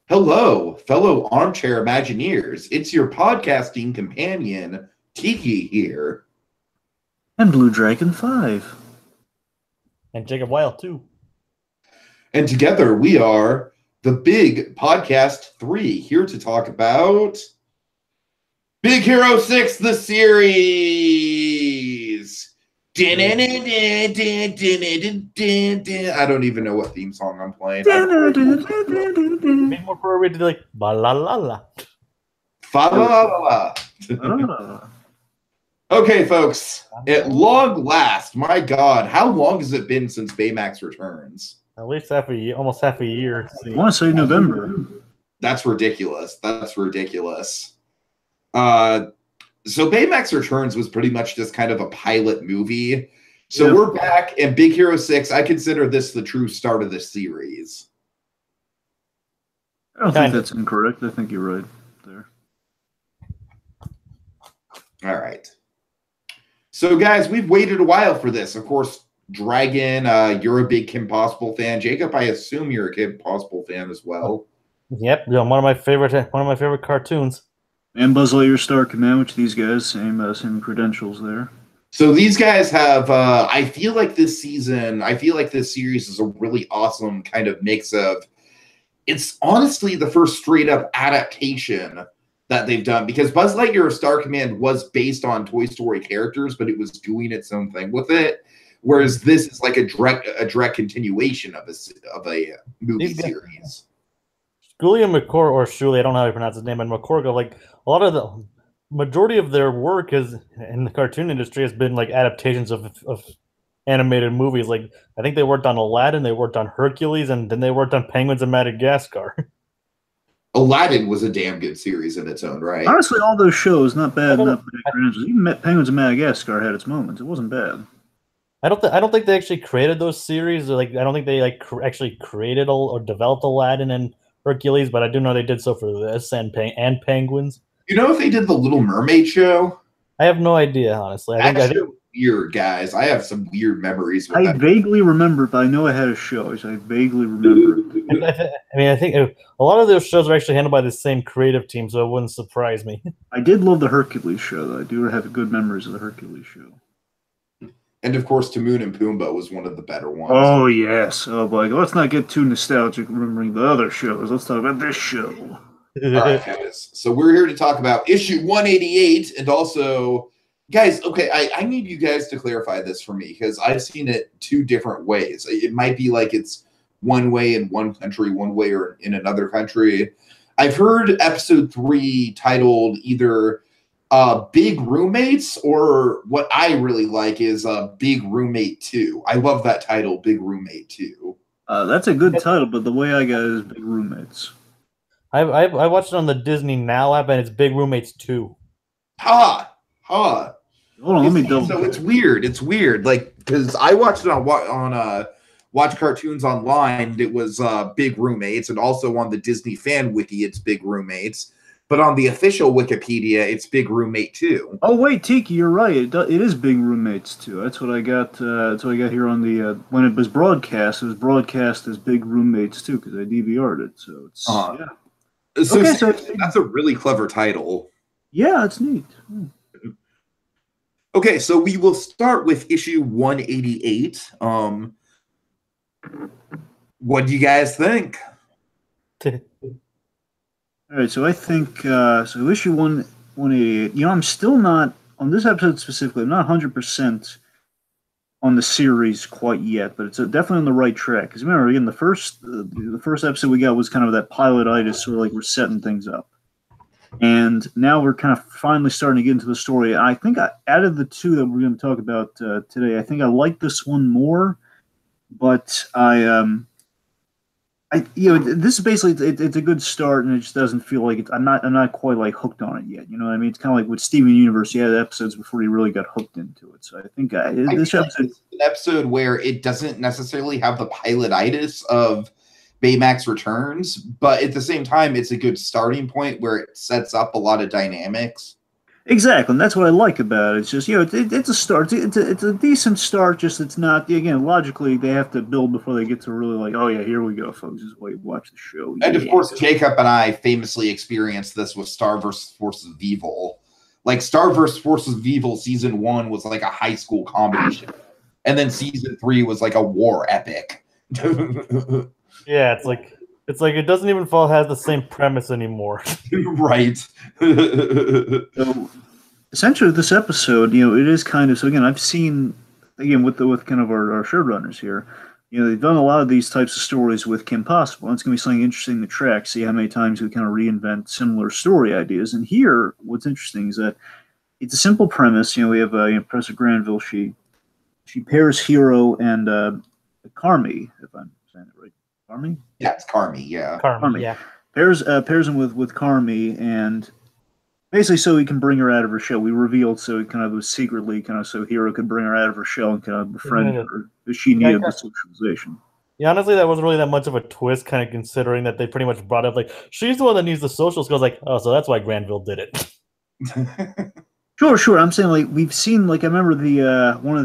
Hello, fellow armchair Imagineers. It's your podcasting companion, Tiki here. And BlueDragonFive. And Jacob Wile, too. And together we are the Big Podcast 3, here to talk about Big Hero 6, the series. I don't even know what theme song I'm playing. Maybe more appropriate to be like, ba la la la. Fa la la la. Okay, folks. At long last, my God, how long has it been since Baymax returns? At least half a year, almost half a year. I want to say November. That's ridiculous. That's ridiculous. So Baymax Returns was pretty much just kind of a pilot movie. So we're back, and Big Hero 6, I consider this the true start of the series. I don't think that's incorrect. I think you're right there. All right. So, guys, we've waited a while for this. Of course, Dragon, you're a big Kim Possible fan. Jacob, I assume you're a Kim Possible fan as well. Yep, one of my favorite cartoons. And Buzz Lightyear Star Command, which these guys, same credentials there. So these guys have, I feel like this series is a really awesome kind of mix of, it's honestly the first straight up adaptation that they've done, because Buzz Lightyear Star Command was based on Toy Story characters, but it was doing its own thing with it. Whereas this is like a direct continuation of a movie series. Shuli and McCord, or Shuli, I don't know how you pronounce his name, and McCord, like a lot of the majority of their work is in the cartoon industry has been like adaptations of animated movies. Like I think they worked on Aladdin, they worked on Hercules, and then they worked on Penguins of Madagascar. Aladdin was a damn good series in its own right. Honestly, all those shows, not bad. Even Penguins of Madagascar had its moments. It wasn't bad. I don't think they actually created those series. Or like I don't think they actually created or developed Aladdin and Hercules, but I do know they did so for this and Penguins. You know if they did the Little Mermaid show? I have no idea, honestly. I think weird, guys. I have some weird memories with I vaguely remember it, but I know I had a show, so I vaguely remember it. I think a lot of those shows are actually handled by the same creative team, so it wouldn't surprise me. I did love the Hercules show, though. I do have good memories of the Hercules show. And of course, Timon and Pumbaa was one of the better ones. Oh, yes. Oh, boy. Let's not get too nostalgic remembering the other shows. Let's talk about this show. All right, guys. So we're here to talk about issue 188. And also, guys, okay, I need you guys to clarify this for me because I've seen it two different ways. It might be like it's one way in one country, one way or in another country. I've heard episode 3 titled either Big Roommates, or what I really like is Big Roommate 2. I love that title, Big Roommate 2. That's a good title, but the way I got it is Big Roommates. I watched it on the Disney Now app, and it's Big Roommates 2. Hold on, let me double. So it's weird. It's weird, like because I watched it on Watch Cartoons Online. It was Big Roommates, and also on the Disney Fan Wiki, it's Big Roommates. But on the official Wikipedia, it's Big Roommate 2. Oh wait, Tiki, you're right. It is Big Roommates 2. That's what I got. That's what I got here on the when it was broadcast. It was broadcast as Big Roommates 2 because I DVR'd it. So it's yeah. So, okay, so that's a really clever title. Yeah, it's neat. Okay, so we will start with issue 188. What do you guys think? All right, so I think so. Issue 188. You know, I'm still not on this episode specifically. I'm not 100% on the series quite yet, but it's definitely on the right track. Because remember, again, the first episode we got was kind of that pilot-itis, sort of like we're setting things up, and now we're kind of finally starting to get into the story. I think out of the two that we're going to talk about today, I think I like this one more, but this is basically it's a good start, and it just doesn't feel like I'm not quite like hooked on it yet. You know what I mean? It's kind of like with Steven Universe. You had episodes before you really got hooked into it. So I think this episode is an episode where it doesn't necessarily have the pilot-itis of Baymax Returns, but at the same time, it's a good starting point where it sets up a lot of dynamics. Exactly, and that's what I like about it. It's just it's a start. It's a decent start. Just it's not again logically they have to build before they get to really like, oh yeah, here we go, folks. Just wait, watch the show. And yeah. of course, Jacob and I famously experienced this with Star vs. Forces of Evil. Like Star vs. Forces of Evil season 1 was like a high school comedy show, and then season 3 was like a war epic. Yeah, it's like it doesn't even have the same premise anymore. Right. So essentially, this episode, it is kind of so. Again, I've seen again with kind of our showrunners here. They've done a lot of these types of stories with Kim Possible. And it's going to be something interesting to track, see how many times we kind of reinvent similar story ideas. And here, what's interesting is that it's a simple premise. We have Professor Granville. She pairs Hero and Carmi, if I'm saying it right. Carmi? Yeah, it's Carmi, yeah. Carmi, yeah. Pairs him with Carmi, and basically so he can bring her out of her shell. We revealed so he kind of was secretly so Hero could bring her out of her shell and kind of befriend her. She needed the socialization. Yeah, honestly, that wasn't really that much of a twist, kind of considering that they pretty much brought up like she's the one that needs the social skills. Like, oh, so that's why Granville did it. Sure. I'm saying like we've seen like I remember the one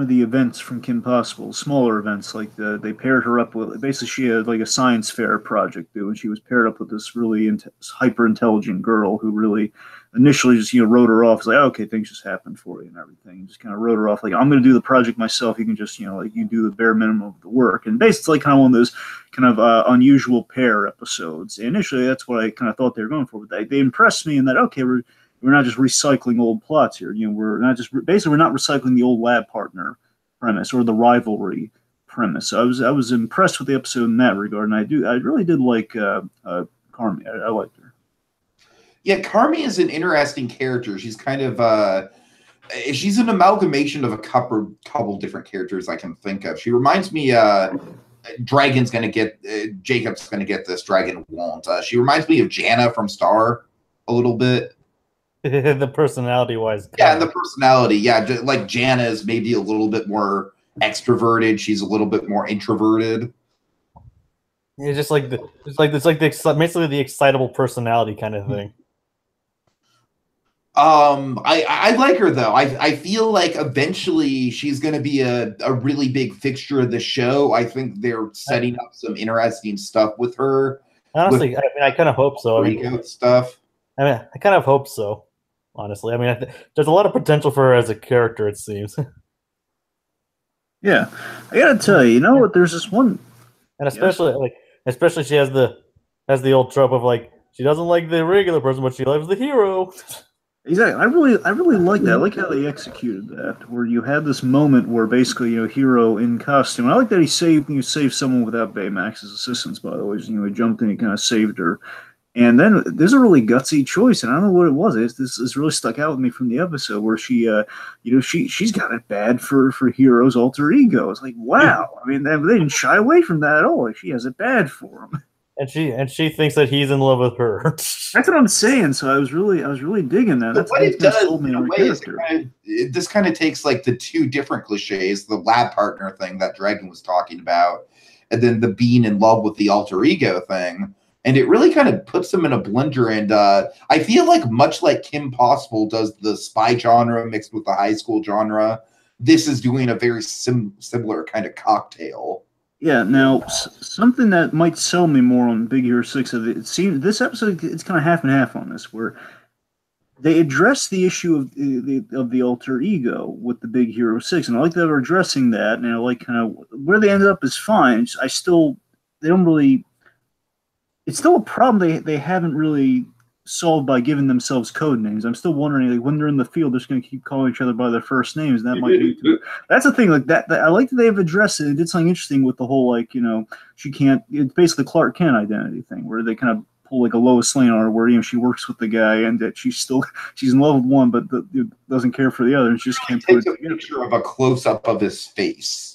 of the events from Kim Possible, smaller events like they paired her up with basically she had like a science fair project due, and she was paired up with this really hyper intelligent girl who really initially just wrote her off as like, oh, okay, things just happened for you and everything, and just kind of wrote her off like, I'm going to do the project myself. You can just like you do the bare minimum of the work, and basically kind of one of those kind of unusual pair episodes. And initially that's what I kind of thought they were going for, but they impressed me in that okay, we're not just recycling old plots here. We're not just we're not recycling the old lab partner premise or the rivalry premise. So I was impressed with the episode in that regard, and I really did like Carmi. I liked her. Yeah, Carmi is an interesting character. She's kind of she's an amalgamation of a couple different characters I can think of. She reminds me Dragon's gonna get Jacob's gonna get this, Dragon won't. She reminds me of Jana from Star a little bit. The personality wise. Yeah, and the personality. Yeah, like Jana is maybe a little bit more extroverted. She's a little bit more introverted. Yeah, it's like basically the excitable personality kind of thing. I like her though. I feel like eventually she's going to be a really big fixture of the show. I think they're setting up some interesting stuff with her. Honestly, I kind of hope so. Stuff. I kind of hope so. Honestly, there's a lot of potential for her as a character. It seems. Yeah, I gotta tell you, what? There's this one, and especially she has the old trope of like she doesn't like the regular person, but she loves the hero. Exactly. I really like that. I like how they executed that, where you had this moment where basically, Hero in costume. I like that he saved someone without Baymax's assistance. By the way, he jumped in, he kind of saved her. And then there's a really gutsy choice, and I don't know what it was. This really stuck out with me from the episode where she, she's got it bad for Hero's alter ego. It's like, wow. I mean, they didn't shy away from that at all. Like, she has it bad for him. And she thinks that he's in love with her. That's what I'm saying. So I was really digging that. That's what it does. In a way, this kind of takes like the two different cliches: the lab partner thing that Dragon was talking about, and then the being in love with the alter ego thing. And it really kind of puts them in a blender. And I feel like much like Kim Possible does the spy genre mixed with the high school genre, this is doing a very similar kind of cocktail. Yeah. Now, something that might sell me more on Big Hero 6, it seems this episode, it's kind of half and half on this, where they address the issue of the alter ego with the Big Hero 6. And I like that they're addressing that. And I like kind of where they ended up is fine. They don't really... It's still a problem they haven't really solved by giving themselves code names. I'm still wondering, like, when they're in the field, they're just going to keep calling each other by their first names. And that might be that's the thing. Like that I like that they've addressed it. They did something interesting with the whole she can't. It's basically Clark Kent identity thing, where they kind of pull like a Lois Lane on her, where she works with the guy and that she's in love with one, but doesn't care for the other, and she just can't put it together. A picture of a close up of his face.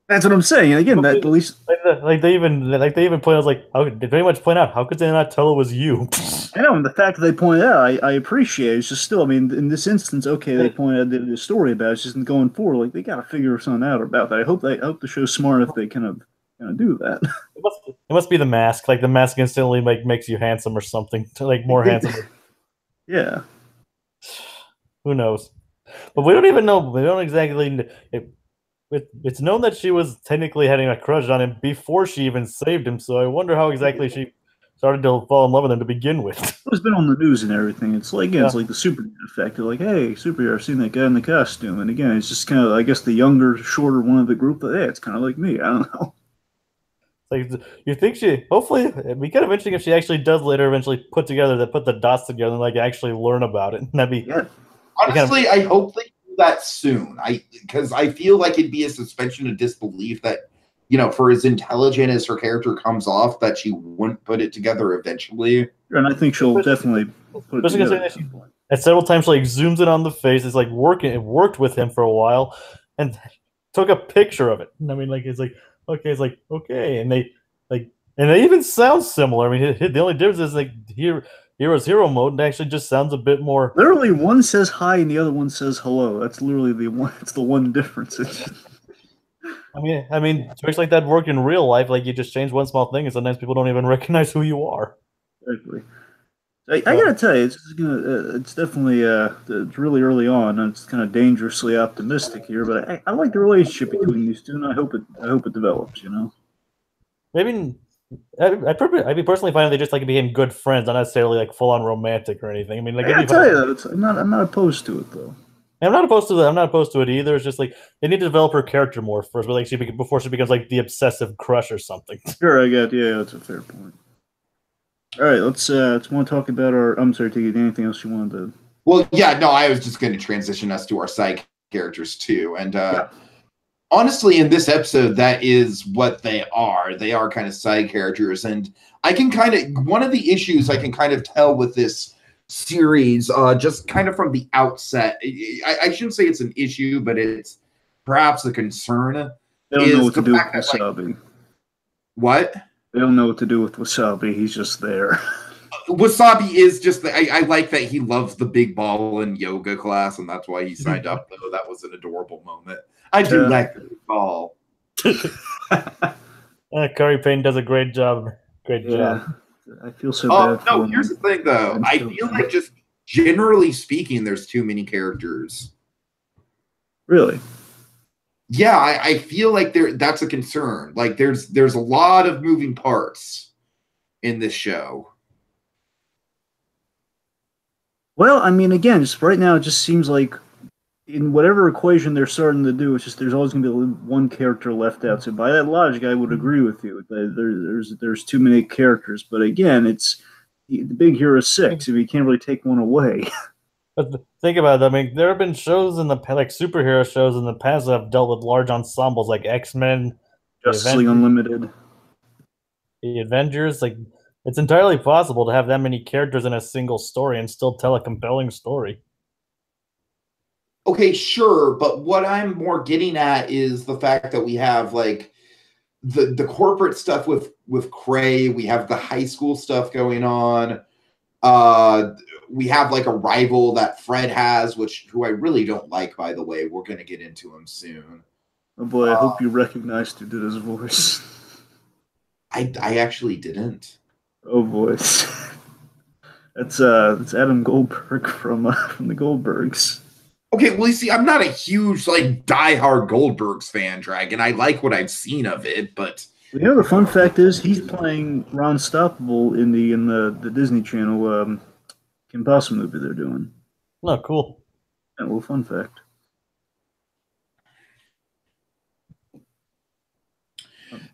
That's what I'm saying. And again, that at least they even point out how did they much point out how could they not tell it was you? I know, and the fact that they pointed out, I appreciate. It's just still, I mean, in this instance, okay, they pointed out the story about it. It's just going forward, like they got to figure something out about that. I hope the show's smart if they kind of do that. It must be the mask. Like the mask instantly makes you handsome or something, more handsome. Yeah. Who knows? But we don't even know. We don't exactly. It's known that she was technically having a crush on him before she even saved him. So I wonder how exactly she started to fall in love with him to begin with. It's been on the news and everything. It's like, yeah, Yeah. it's like the Superman effect. They're like, hey, superhero, I've seen that guy in the costume. And again, it's just kind of, I guess, the younger, shorter one of the group. But hey, it's kind of like me. I don't know. Like, you think she? Hopefully, it'd be kind of interesting if she actually does later eventually put the dots together and like actually learn about it. And that'd be Honestly, I hope they do that soon. Because I feel like it'd be a suspension of disbelief that, you know, for as intelligent as her character comes off, that she wouldn't put it together eventually. And I think she'll definitely put it together at some point. And several times she like zooms in on the face. It's like it worked with him for a while, and took a picture of it. And I mean, like it's like okay, and they even sound similar. I mean, the only difference is like Hero's hero mode actually just sounds a bit more. Literally, one says hi and the other one says hello. That's literally the one. It's the one difference. I mean, tricks like that work in real life. Like you just change one small thing, and sometimes people don't even recognize who you are. Exactly. I gotta tell you, it's definitely it's really early on, and it's kind of dangerously optimistic here. But I like the relationship between these two, and I hope it develops. You know, maybe I'd be personally fine if they just like became good friends, not necessarily like full on romantic or anything. I mean, like I tell you, I'm not opposed to it though. I'm not opposed to that. I'm not opposed to it either. It's just like they need to develop her character more first, but like before she becomes like the obsessive crush or something. Sure, that's a fair point. All right, let's want to talk about our. I'm sorry, Tiki. Anything else you wanted to? Well, yeah, no, I was just going to transition us to our side characters too, and honestly, in this episode, that is what they are. They are kind of side characters, and I can one of the issues I can kind of tell with this series, just kind of from the outset. I shouldn't say it's an issue, but it's perhaps a concern. They don't know what to do with Wasabi. What? They don't know what to do with Wasabi. He's just there. Wasabi is just. I like that he loves the big ball in yoga class, and that's why he signed up. Though that was an adorable moment. I do like the big ball. Curry Payne does a great job. Great job. I feel so bad. No, here's the thing, though. I feel like just generally speaking, there's too many characters. Really? Yeah, I feel like that's a concern. Like there's a lot of moving parts in this show. Well, I mean, again, just right now, it just seems like in whatever equation they're starting to do, it's just there's always going to be one character left out. So by that logic, I would agree with you. There's too many characters, but again, it's the big hero is 6. If you can't really take one away. But think about it. I mean, there have been shows in the like superhero shows in the past that have dealt with large ensembles, like X-Men, Justice League Unlimited, the Avengers. Like, it's entirely possible to have that many characters in a single story and still tell a compelling story. Okay, sure, but what I'm more getting at is the fact that we have like the corporate stuff with Cray. We have the high school stuff going on. We have like a rival that Fred has, who I really don't like, by the way. We're going to get into him soon. Oh boy, I hope you recognized who did his voice. I actually didn't. Oh boy. That's Adam Goldberg from the Goldbergs. Okay, well, you see, I'm not a huge like diehard Goldbergs fan, Dragon. I like what I've seen of it, but you know, the fun fact is he's playing Ron Stoppable in the Disney Channel Kim Possible movie they're doing. Oh, cool. Yeah, well, fun fact.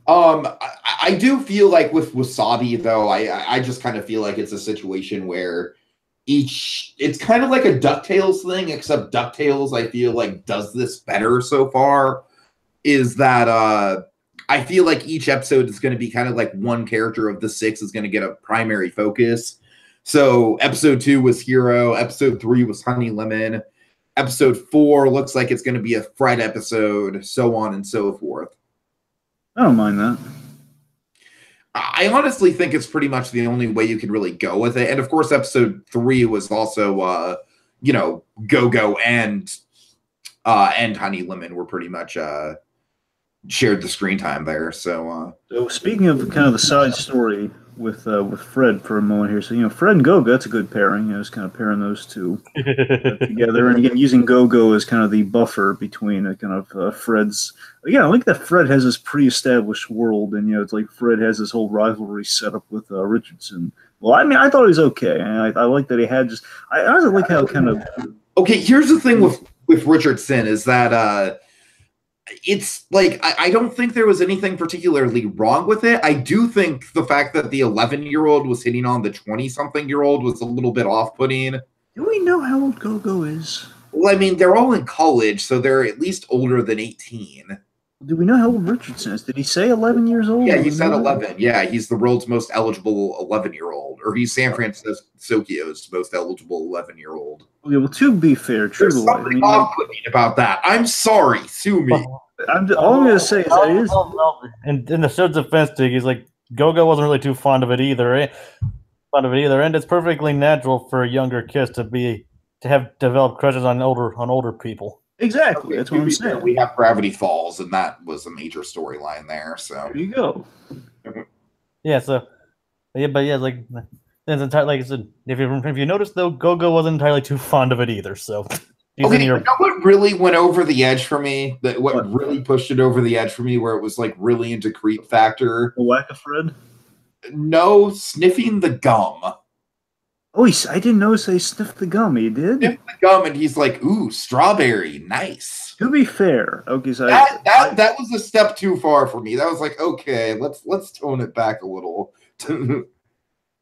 I do feel like with Wasabi, though, I just kind of feel like it's a situation where it's kind of like a DuckTales thing, except DuckTales, I feel like, does this better so far, is that I feel like each episode is going to be kind of like one character of the 6 is going to get a primary focus. So episode 2 was Hero, episode 3 was Honey Lemon, episode 4 looks like it's going to be a Fred episode, so on and so forth. I don't mind that. I honestly think it's pretty much the only way you can really go with it. And of course, episode 3 was also, Go-Go and Honey Lemon were pretty much shared the screen time there. So speaking of kind of the side story, with Fred for a moment here. So Fred and Gogo, that's a good pairing. It's kind of pairing those two together, and again using Gogo as kind of the buffer between kind of Fred's. I like that Fred has this pre-established world, and it's like Fred has this whole rivalry set up with Richardson. Well, I mean, I thought he was okay, and I like that he had just. I also like how kind of. Okay, here's the thing with Richardson is that it's like I don't think there was anything particularly wrong with it. I do think the fact that the 11-year-old was hitting on the 20-something-year-old was a little bit off-putting. Do we know how old Gogo is? Well, I mean, they're all in college, so they're at least older than 18. Do we know how old Richardson is? Did he say 11 years old? Yeah, he said 11. Yeah, he's the world's most eligible 11-year-old, or he's San Francisco's most eligible 11-year-old. Okay, well, to be fair, true There's something off-putting about that. I'm sorry, sue me. all I'm going to say is that it is. In the show's defense, Tiki, he's like Gogo wasn't really too fond of it either. And it's perfectly natural for a younger kids to have developed crushes on older people. Exactly, that's what I'm saying. We have Gravity Falls, and that was a major storyline there. So there you go. Yeah. So like it's entirely like I said. If you notice though, Gogo wasn't entirely too fond of it either. So okay, you know what really went over the edge for me? What really pushed it over the edge for me, where it was like really into creep factor? The whack of Fred? No, sniffing the gum. Oh, I didn't notice they sniffed the gum. He did? Sniffed the gum, and he's like, ooh, strawberry, nice. To be fair, okay, so that was a step too far for me. That was like, okay, let's tone it back a little. Here's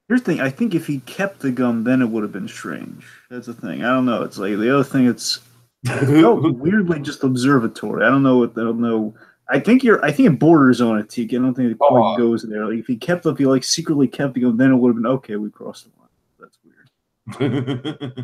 the thing. I think if he kept the gum, then it would have been strange. That's the thing. I don't know. It's like the other thing. It felt weirdly just observatory. I don't know. I think it borders on it, Tiki. I don't think it quite goes there. Like if he secretly kept the gum, then it would have been okay. We crossed the line.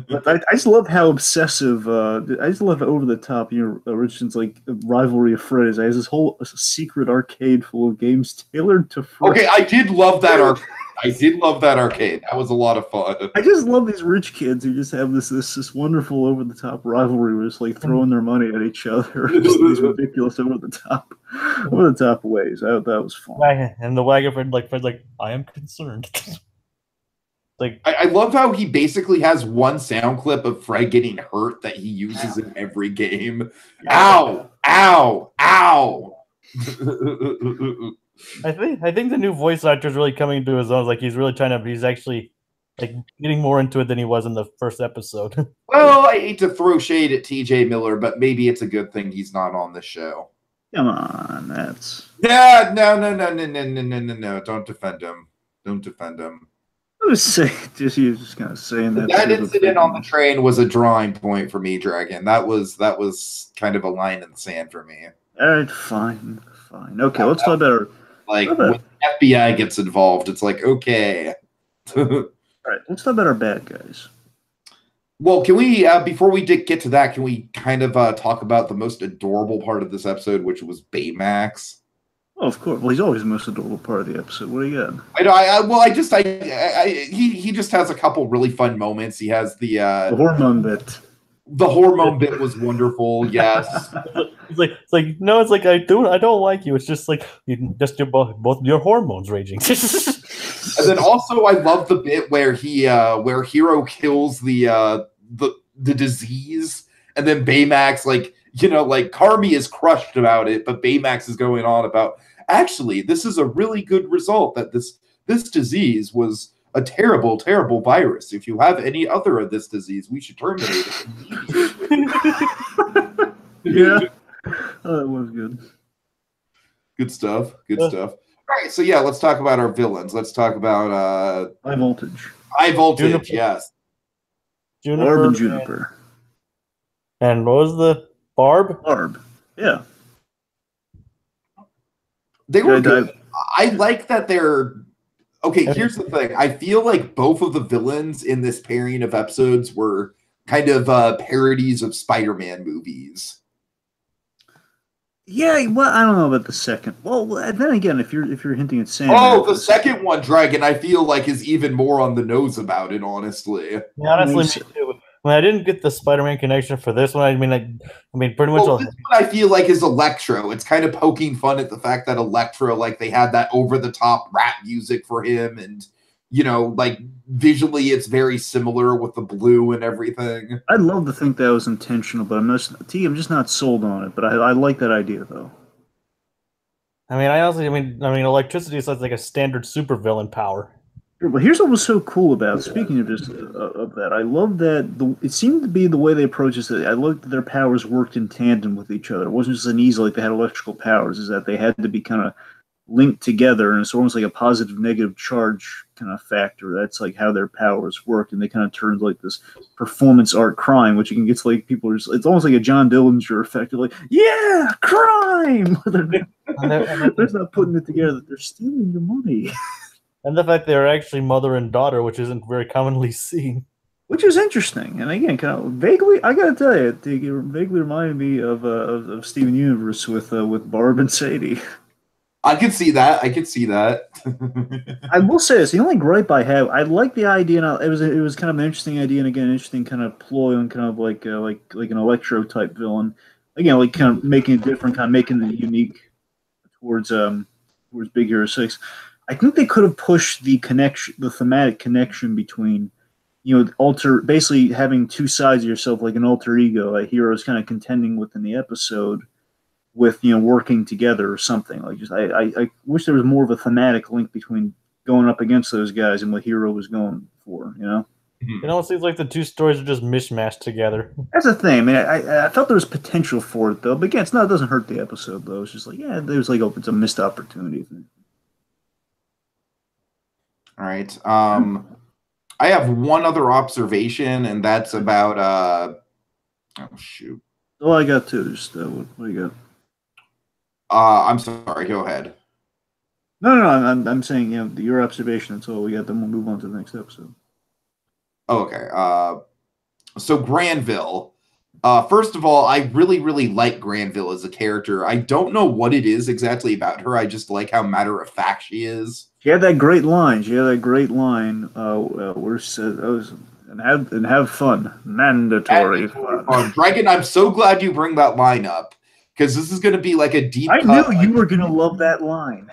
But I just love how obsessive. I just love how over the top. Richardson's like rivalry of Fred is. He has this whole secret arcade full of games tailored to Fred. Okay, I did love that arcade. That was a lot of fun. I just love these rich kids who just have this wonderful over the top rivalry, where it's like throwing their money at each other, just these ridiculous over the top ways. That was fun. And the wag of Fred's like, I am concerned. Like I love how he basically has one sound clip of Fred getting hurt that he uses in every game. Ow! Ow! Ow! I think the new voice actor is really coming into his own. Like he's actually like getting more into it than he was in the first episode. Well, I hate to throw shade at TJ Miller, but maybe it's a good thing he's not on the show. Come on, that's no. Don't defend him. I was saying, just kind of saying that. That incident on the train was a drawing point for me, Dragon. That was kind of a line in the sand for me. All right, fine. Okay, let's talk about when the FBI gets involved. It's like okay. All right, let's talk about our bad guys. Well, can we before we get to that, can we kind of talk about the most adorable part of this episode, which was Baymax? Oh, of course. Well, he's always the most adorable part of the episode. What do you got? He just has a couple really fun moments. He has the hormone bit. The hormone bit was wonderful. Yes. It's like I don't like you. It's just like both your hormones raging. And then also I love the bit where where Hero kills the disease, and then Baymax like Carmi is crushed about it, but Baymax is going on about, actually, this is a really good result, that this disease was a terrible, terrible virus. If you have any other of this disease, we should terminate it. Yeah. Oh, that was good. Good stuff. All right, so yeah, let's talk about our villains. Let's talk about High Voltage. High Voltage, Juniper. yes. Juniper. And what was the Barb? Yeah. They were good. I like that they're... Okay, here's the thing. I feel like both of the villains in this pairing of episodes were kind of parodies of Spider-Man movies. Yeah, well, I don't know about the second. Well, then again, if you're hinting at Sam... Oh, the second one, Dragon, I feel like is even more on the nose about it, honestly. Yeah, honestly, me too. I mean, I didn't get the Spider-Man connection for this one. I mean, pretty much. Well, this one I feel like is Electro. It's kind of poking fun at the fact that Electro, like, they had that over-the-top rap music for him, and like visually, it's very similar with the blue and everything. I'd love to think that was intentional, but I'm just not sold on it. But I like that idea though. I mean, electricity is like a standard supervillain power. But here's what was so cool about. Speaking of just of that, I love that it seemed to be the way they approached this. I loved that their powers worked in tandem with each other. It wasn't just an easy like they had electrical powers. Is that they had to be kind of linked together, and it's almost like a positive negative charge kind of factor. That's like how their powers work, and they kind of turned like this performance art crime, which you can get to like people are just, it's almost like a John Dillinger effect of like, yeah, crime. They're not putting it together. They're stealing your money. And the fact they're actually mother and daughter, which isn't very commonly seen. Which is interesting. And again, kind of vaguely, I gotta tell you, it vaguely reminded me of Steven Universe with Barb and Sadie. I could see that. I will say this: the only gripe I have, I like the idea. And it was kind of an interesting idea, and again, an interesting kind of ploy on kind of like an Electro type villain. Again, like kind of making it different, kind of making it unique towards Big Hero 6. I think they could have pushed the thematic connection between, basically having two sides of yourself, like an alter ego, a hero is kind of contending with in the episode, with working together or something. Like just I wish there was more of a thematic link between going up against those guys and what Hero was going for. It seems like the two stories are just mishmashed together. That's the thing. I mean, I felt there was potential for it though, but again, it doesn't hurt the episode though. It's just like there's like it's a missed opportunity thing. All right. I have one other observation, and that's about oh shoot. Oh, I got two. Just what do you got? I'm sorry. Go ahead. No. I'm saying your observation. That's all we got. Then we'll move on to the next episode. Okay. So Granville. First of all, I really, really like Granville as a character. I don't know what it is exactly about her. I just like how matter-of-fact she is. She had that great line. Where she says, and have fun. Mandatory fun. Dragon, I'm so glad you bring that line up, because this is going to be like a deep cut. I knew you were going to love that line.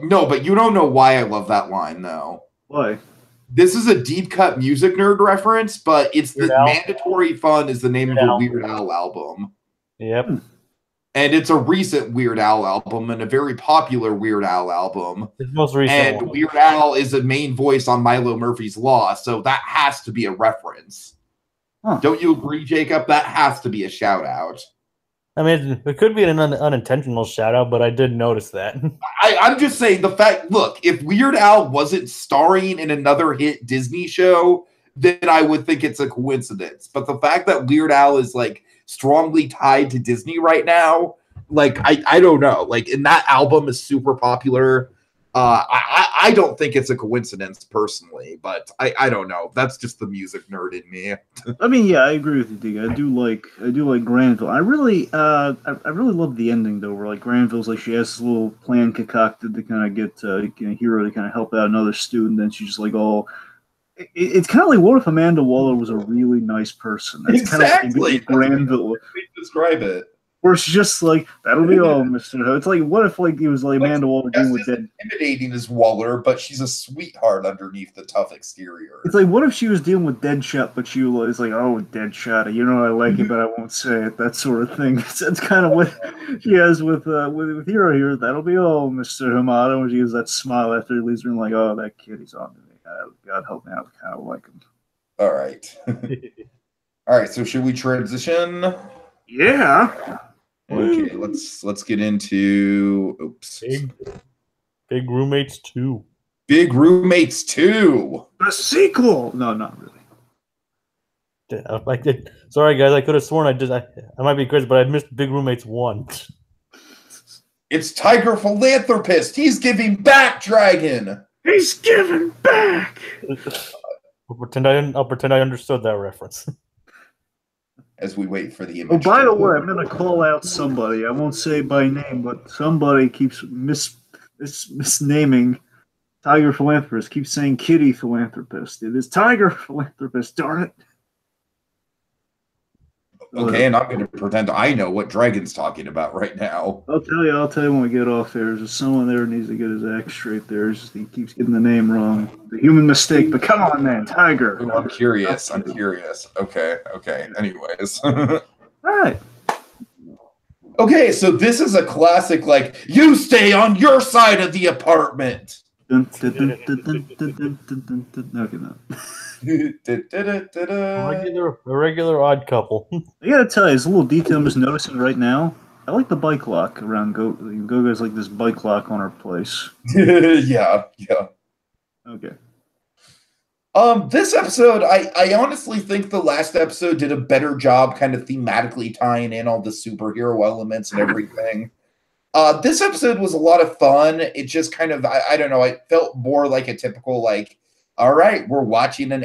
No, but you don't know why I love that line, though. Why? This is a deep cut music nerd reference, but it's the Mandatory Fun is the name of a Weird Al album. Yep. And it's a recent Weird Al album and a very popular Weird Al album. It's most recent. And Weird Al is a main voice on Milo Murphy's Law, so that has to be a reference. Huh. Don't you agree, Jacob? That has to be a shout out. I mean, it could be an unintentional shout out, but I did notice that. I'm just saying the fact, look, if Weird Al wasn't starring in another hit Disney show, then I would think it's a coincidence. But the fact that Weird Al is like strongly tied to Disney right now, like, I don't know. Like, and that album is super popular. I don't think it's a coincidence personally, but I don't know. That's just the music nerd in me. I mean, yeah, I agree with you, Tiki. I do like Granville. I really love the ending though, where like Granville's like she has this little plan concocted to kind of get Hero to kind of help out another student, and she's just like all. It's kind of like, what if Amanda Waller was a really nice person? That's exactly. Kind of like Granville. Describe it. Where it's just like, that'll be all, Mr. Ho. It's like, what if like he was like Amanda Waller doing with Dead? Intimidating as Waller, but she's a sweetheart underneath the tough exterior. It's like, what if she was dealing with Deadshot, but she was like, oh, Deadshot, I like it, but I won't say it. That sort of thing. That's kind of what she has with Hero here. That'll be all, Mr. Hamato. And she gives that smile after he leaves her and like, oh, that kid, he's on to me. God help me, I kind of like him. All right. All right, so should we transition? Yeah. Okay, let's get into Big Roommates 2. Big Roommates 2. The sequel. No, not really. Sorry guys, I could have sworn I might be crazy, but I missed Big Roommates 1. It's Tiger Philanthropist. He's giving back, Dragon. He's giving back. I'll pretend I understood that reference. As we wait for the image. Oh, by the way, I'm going to call out somebody. I won't say by name, but somebody keeps misnaming Tiger Philanthropist. Keeps saying Kitty Philanthropist. It is Tiger Philanthropist, darn it. Okay, and I'm going to pretend I know what Dragon's talking about right now. I'll tell you when we get off there. There's someone there who needs to get his act straight there. He keeps getting the name wrong. The human mistake, but come on, man. Tiger. Ooh, I'm curious. Okay. Anyways. All right. Okay, so this is a classic, like, you stay on your side of the apartment. Okay, no. A regular odd couple. I gotta tell you, there's a little detail I'm just noticing right now. I like the bike lock around Goga's like this bike lock on our place. Yeah. Okay. This episode, I honestly think the last episode did a better job kind of thematically tying in all the superhero elements and everything. This episode was a lot of fun. It just kind of, I don't know, it felt more like a typical, like, all right, we're watching an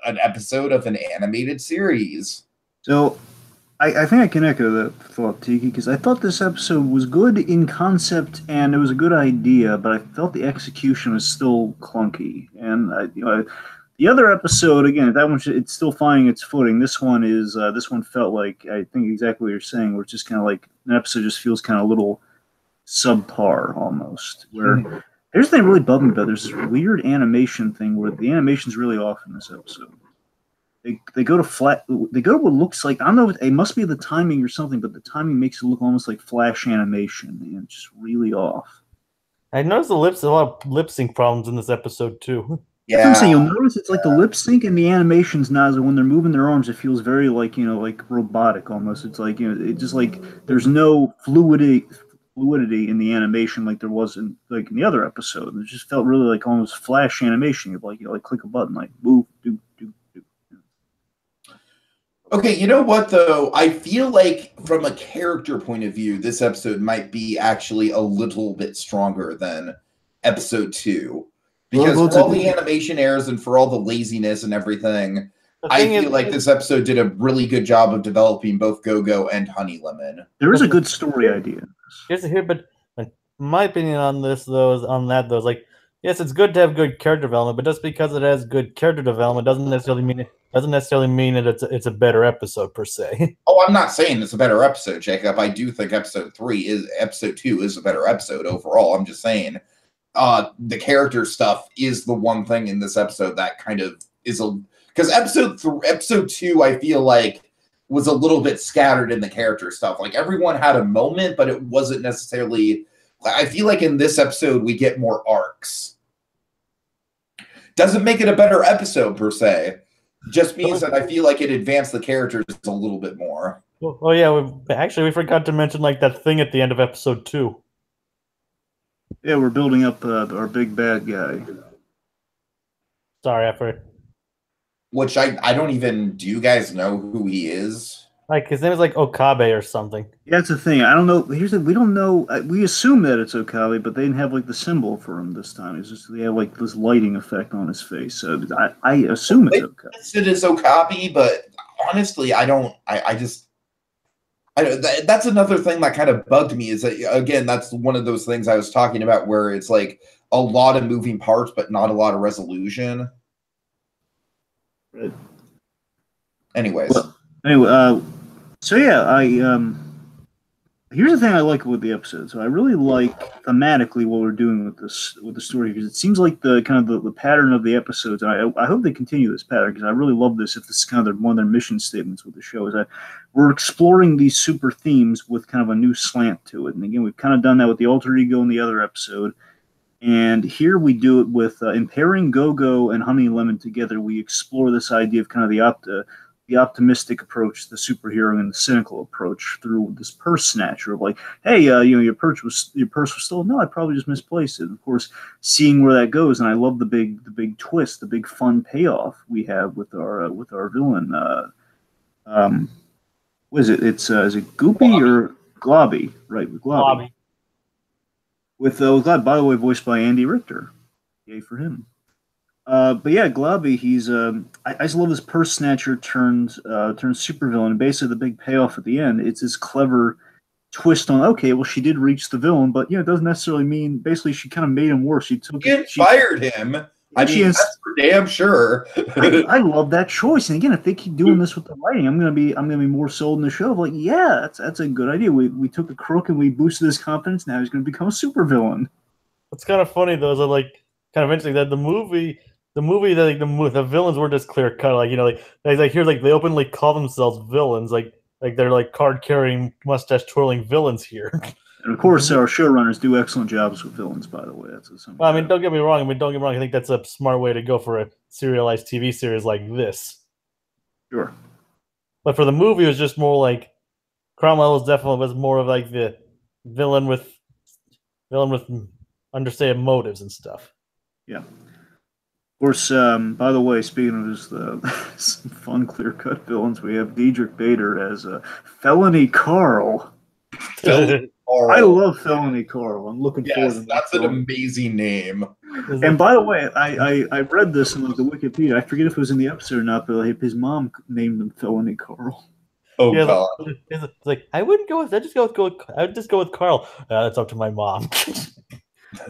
episode of an animated series. So, I think I can echo that thought, Tiki, because I thought this episode was good in concept and it was a good idea, but I felt the execution was still clunky. And the other episode, again, that one it's still finding its footing. This one felt like, I think exactly what you're saying, where it's just kind of like an episode just feels kind of a little subpar almost. Where here's the thing that really bugged me about. There's this weird animation thing where the animation's really off in this episode. They go to what looks like, I don't know, it must be the timing or something, but the timing makes it look almost like flash animation, and it's just really off. I noticed a lot of lip sync problems in this episode too. Yeah, I'm saying, you'll notice it's like the lip sync and the animations now, when they're moving their arms, it feels very like like robotic almost. It's like it just like there's no fluidity in the animation like there was in the other episode. It just felt really like almost flash animation. You're like click a button, like move, do. Okay, you know what, though? I feel like from a character point of view, this episode might be actually a little bit stronger than episode 2. Because for all the animation errors and for all the laziness and everything, I feel like this episode did a really good job of developing both Go-Go and Honey Lemon. There is a good story idea. But my opinion on this, though, is like, yes, it's good to have good character development, but just because it has good character development doesn't necessarily mean that it's a better episode per se. Oh, I'm not saying it's a better episode, Jacob. I do think episode 2 is a better episode overall. I'm just saying the character stuff is the one thing in this episode that kind of is because episode 2 I feel like was a little bit scattered in the character stuff. Like everyone had a moment, but it wasn't necessarily. I feel like in this episode we get more arcs. Doesn't make it a better episode per se. Just means that I feel like it advanced the characters a little bit more. Oh yeah, we forgot to mention like that thing at the end of episode 2. Yeah, we're building up our big bad guy. Sorry, I forgot. Which I don't even. Do you guys know who he is? Like his name is like Okabe or something. Yeah, that's the thing. I don't know. We don't know. We assume that it's Okabe, but they didn't have like the symbol for him this time. It's just they have like this lighting effect on his face. So I assume it's Okabe. It is Okabe, but honestly, I don't. That's another thing that kind of bugged me. Is that again, that's one of those things I was talking about where it's like a lot of moving parts, but not a lot of resolution. Right. Anyways. Anyway, so yeah, here's the thing I like with the episode. So I really like thematically what we're doing with the story, because it seems like the kind of the pattern of the episodes. And I hope they continue this pattern, because I really love this. If this is kind of one of their mission statements with the show, is that we're exploring these super themes with kind of a new slant to it. And again, we've kind of done that with the alter ego in the other episode. And here we do it with in pairing Go-Go and Honey Lemon together. We explore this idea of kind of the optimistic approach, the superhero, and the cynical approach through this purse snatcher of like, hey, your purse was stolen. No, I probably just misplaced it. Of course, seeing where that goes, and I love the big twist, the big fun payoff we have with our villain. What is it? It's is it Goopy or Globby? Right, with Globby. With Globby, by the way, voiced by Andy Richter. Yay for him. But yeah, Globby, he's I just love this purse snatcher turned supervillain. And basically, the big payoff at the end, it's this clever twist on. Okay, well, she did reach the villain, but it doesn't necessarily mean. Basically, she kind of made him worse. She fired him. I mean, that's for damn sure. I love that choice. And again, if they keep doing this with the writing, I'm gonna be more sold in the show. Like, yeah, that's a good idea. We took a crook and we boosted his confidence. Now he's gonna become a supervillain. What's kind of funny though is that, like, kind of interesting that the movie that like the villains weren't just clear cut. Like, you know, like here, like they openly call themselves villains. Like they're like card carrying, mustache twirling villains here. And of course, our showrunners do excellent jobs with villains. By the way, well, I mean, don't get me wrong. I think that's a smart way to go for a serialized TV series like this. Sure. But for the movie, it was just more like Cromwell was more of like the villain with understated motives and stuff. Yeah. Of course, by the way, speaking of just some fun, clear-cut villains, we have Diedrich Bader as Felony Carl. I love Felony Carl. I'm looking forward to that. That's an amazing name. And by the way, I read this in like the Wikipedia. I forget if it was in the episode or not, but his mom named him Felony Carl. Oh God! It's like I wouldn't go with. I'd just go with Carl. That's up to my mom. I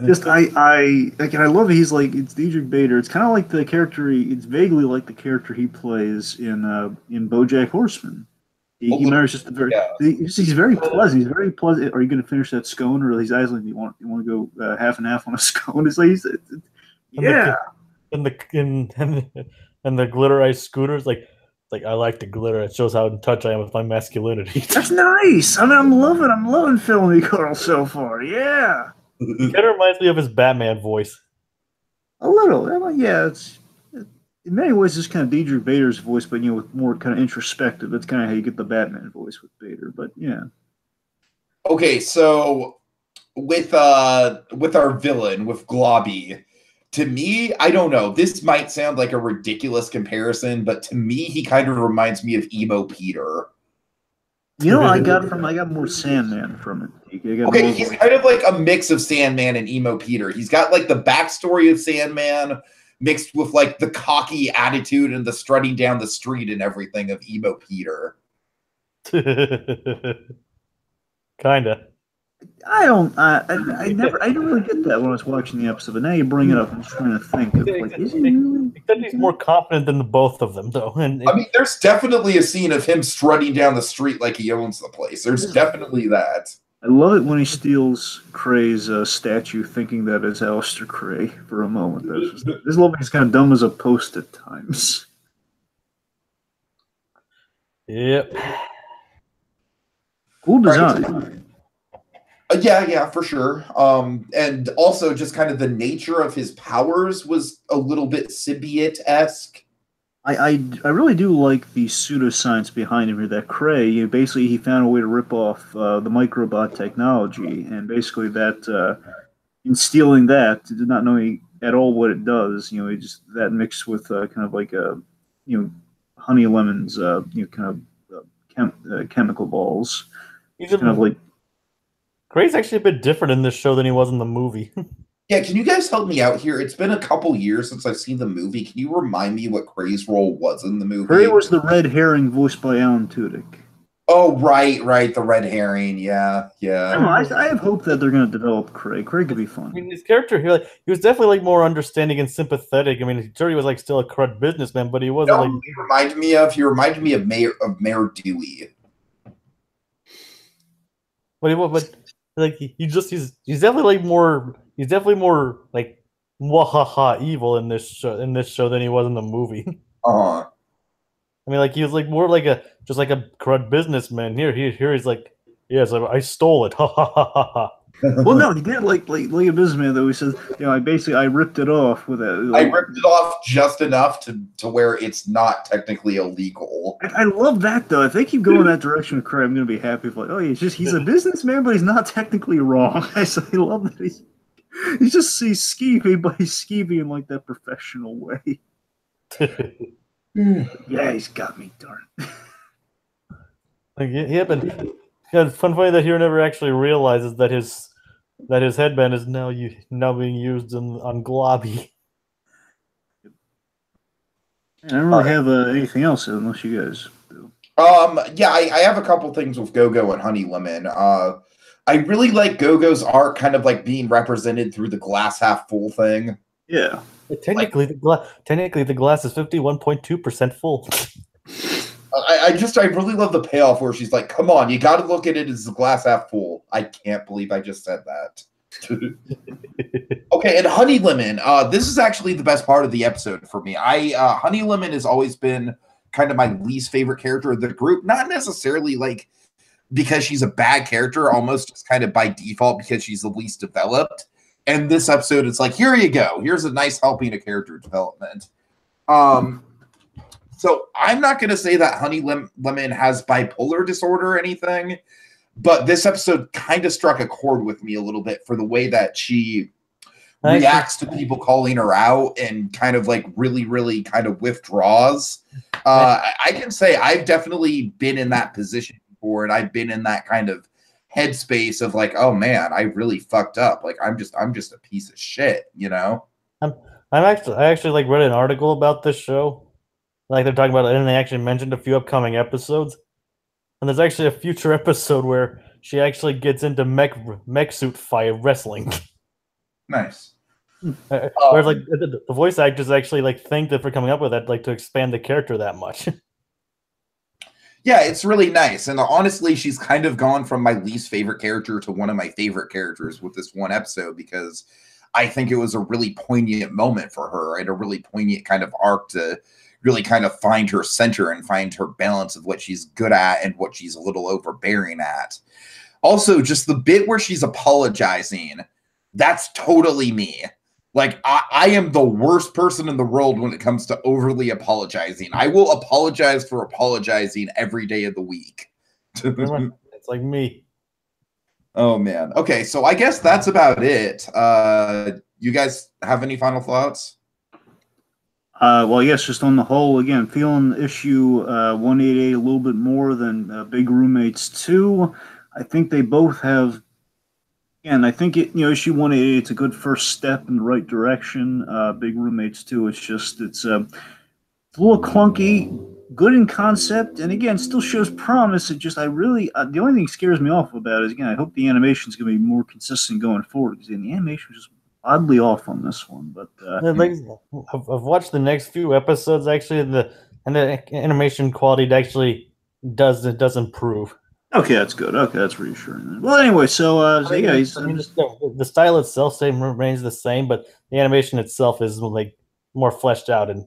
love it. He's like, it's Diedrich Bader. It's kind of like the character. It's vaguely like the character he plays in BoJack Horseman. He marries just a very. Yeah. He's very pleasant. He's very pleasant. Are you going to finish that scone, or he's like, you want to go half and half on a scone? It's like yeah. And the glitterized scooters, like I like the glitter. It shows how in touch I am with my masculinity. That's nice. I mean, I'm loving Felony Carl so far. Yeah. It kind of reminds me of his Batman voice. A little, yeah. It's in many ways it's kind of Diedrich Bader's voice, but with more kind of introspective. That's kind of how you get the Batman voice with Bader. But yeah. Okay, so with our villain, with Globby, to me, I don't know. This might sound like a ridiculous comparison, but to me, he kind of reminds me of Emo Peter. I got more Sandman from it. Okay, he's kind of like a mix of Sandman and Emo Peter. He's got like the backstory of Sandman mixed with like the cocky attitude and the strutting down the street and everything of Emo Peter. Kinda. I didn't really get that when I was watching the episode, but now you bring it up, I'm just trying to think of is he really? He's more confident than the both of them, though. And I mean, there's definitely a scene of him strutting down the street like he owns the place. There's definitely that. I love it when he steals Cray's statue, thinking that it's Aleister Cray for a moment. This little thing's kind of dumb as a post at times. Yep. Cool design. Yeah, for sure. And also just kind of the nature of his powers was a little bit symbiote-esque. I really do like the pseudoscience behind him here. That Cray, basically he found a way to rip off the microbot technology, and basically that in stealing that, did not know at all what it does. He just that mixed with kind of like honey lemons, kind of chemical balls. He's kind of like. Cray's actually a bit different in this show than he was in the movie. Yeah, can you guys help me out here? It's been a couple years since I've seen the movie. Can you remind me what Cray's role was in the movie? Cray was the red herring voiced by Alan Tudyk. Oh, right, the red herring. Yeah. I have hope that they're going to develop Cray. Cray could be fun. I mean, his character here, he was definitely more understanding and sympathetic. I mean, sure, he was still a crud businessman, but he wasn't He reminded me of Mayor Dewey. He's definitely more wahaha evil in this show than he was in the movie. I mean, he was more like a crud businessman. Here he's like, yes, I stole it. Ha ha ha ha ha. Well, no, he did like a businessman though. He says, I ripped it off with that. I ripped it off just enough to where it's not technically illegal. I love that though. If they keep going that direction with Cray, I'm gonna be happy. He's a businessman, but he's not technically wrong. I love that he's skeevy, but he's skeevy in that professional way. Yeah, he's got me, darn. It's funny that Hero never actually realizes that his headband is now being used on Globby. I don't really have anything else unless you guys do. Yeah, I have a couple things with Go-Go and Honey Lemon. I really like Go-Go's art kind of being represented through the glass half full thing. Yeah. Technically, the glass is 51.2% full. I really love the payoff where she's like, "Come on, you got to look at it as the glass half full." I can't believe I just said that. Okay, and Honey Lemon. This is actually the best part of the episode for me. Honey Lemon has always been kind of my least favorite character of the group. Not necessarily like because she's a bad character, almost just kind of by default because she's the least developed. And this episode, it's like, here you go. Here's a nice helping of character development. So I'm not going to say that Honey Lemon has bipolar disorder or anything, but this episode kind of struck a chord with me a little bit for the way that she reacts to people calling her out and kind of like really kind of withdraws. I can say I've definitely been in that position before, and I've been in that kind of headspace of like, oh man, I really fucked up. Like I'm just a piece of shit, you know? I actually like read an article about this show. Like they're talking about it, and they actually mentioned a few upcoming episodes. And there's actually a future episode where she actually gets into mech suit fight wrestling. Nice. Whereas like the voice actors actually like thanked it for coming up with that, like to expand the character that much. Yeah, it's really nice. And honestly, she's kind of gone from my least favorite character to one of my favorite characters with this one episode because I think it was a really poignant moment for her and a really poignant kind of arc to really kind of find her center and find her balance of what she's good at and what she's a little overbearing at. Also, just the bit where she's apologizing, that's totally me. Like, I am the worst person in the world when it comes to overly apologizing. I will apologize for apologizing every day of the week. It's like me. Oh, man. Okay, so I guess that's about it. You guys have any final thoughts? Well, yes, just on the whole, again, feeling issue 188 a little bit more than Big Roommates 2. I think they both have, and I think issue 188 it's a good first step in the right direction. Big Roommates 2, it's a little clunky, good in concept, and again, still shows promise. It just, the only thing that scares me off about it is, again, I hope the animation is going to be more consistent going forward because the animation was just oddly off on this one. But I've watched the next few episodes actually, and the animation quality actually does improve. Okay, that's good. Okay, that's reassuring. Well, anyway, so the style itself remains the same, but the animation itself is like more fleshed out and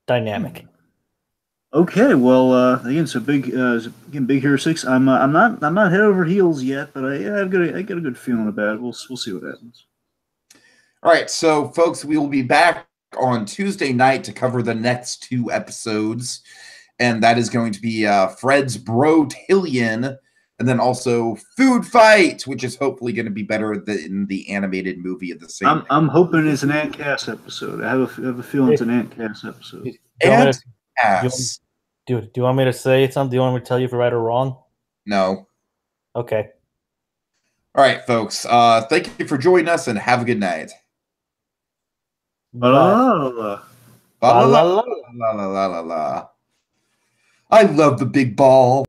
dynamic. Okay, well, again, so Big Hero 6. I'm not head over heels yet, but I've got a good feeling about it. We'll see what happens. All right, so folks, we will be back on Tuesday night to cover the next 2 episodes, and that is going to be Fred's Bro-Tillion, and then also Food Fight, which is hopefully going to be better than the animated movie of the same. I'm hoping it's an Ant Cass episode. I have a feeling it's an Ant Cass episode. Do you want me to say something? Do you want me to tell you if you're right or wrong? No. Okay. All right, folks. Thank you for joining us, and have a good night. Bye. La la la la la la la. I love the big ball.